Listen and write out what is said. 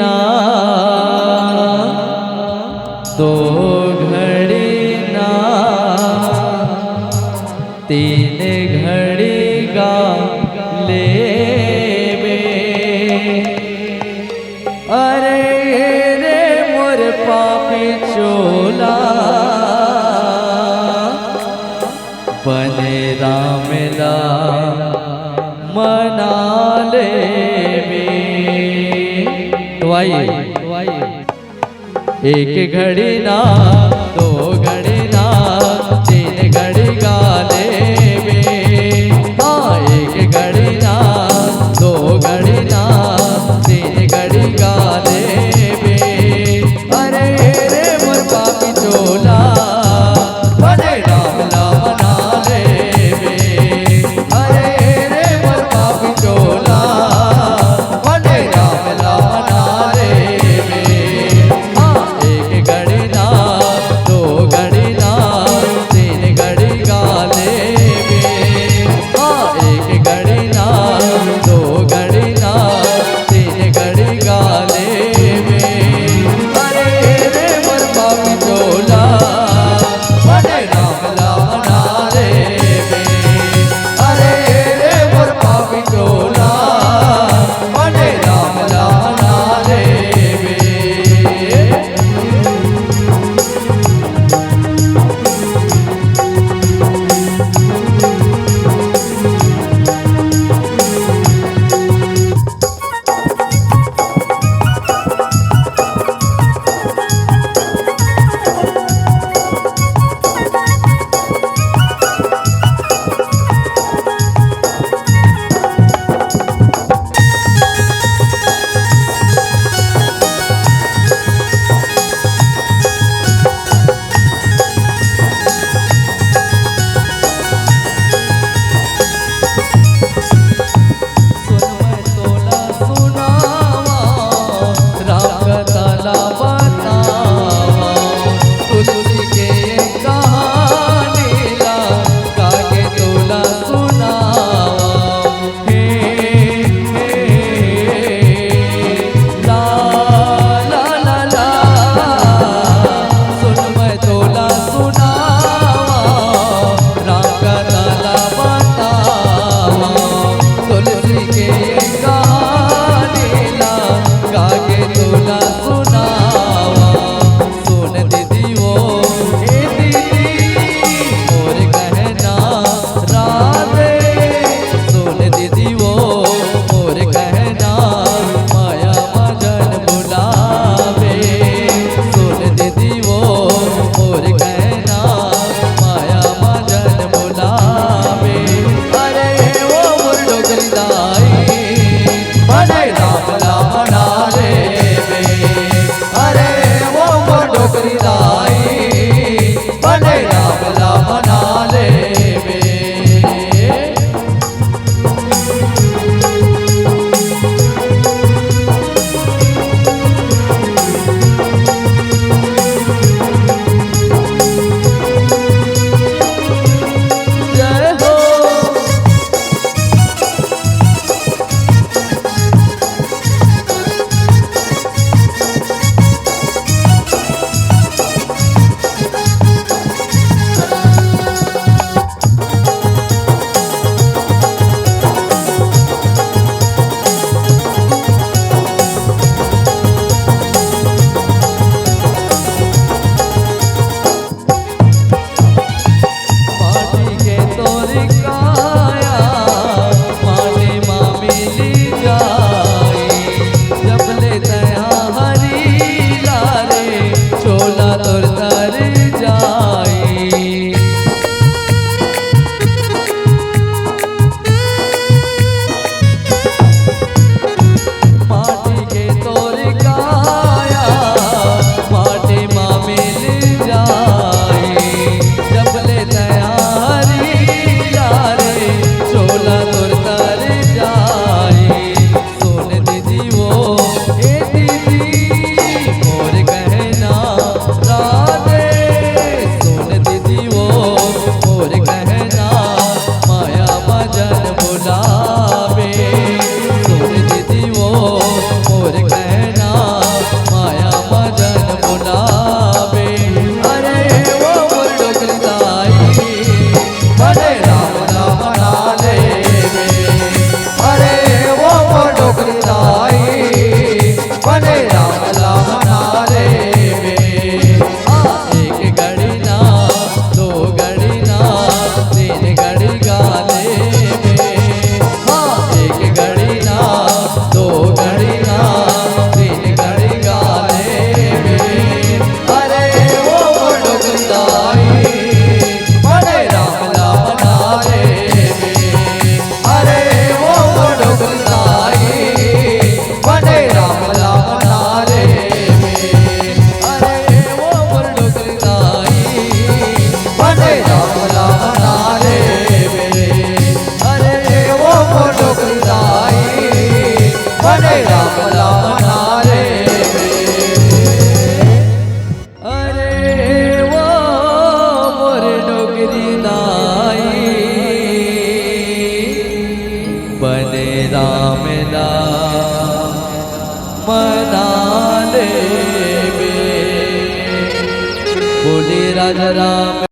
ना दो घड़ी ना तीन घड़ी गा ले बे। अरे रे मोर पापी चोला बने राम ला मना ले बे। तो आइए एक घड़ी ना दो घड़ी ना तीन घड़ी गा ले बे। हाँ एक घड़ी ना दो घड़ी ना तीन घड़ी गा ले बे। अरे रे मोर पापी चोला बने राम ला मना ले बे। अरे रे मोर पापी चोला बने राम ला मना ले बे। हाँ एक घड़ी ना राम नाम मना ले बे। बोले राजा राम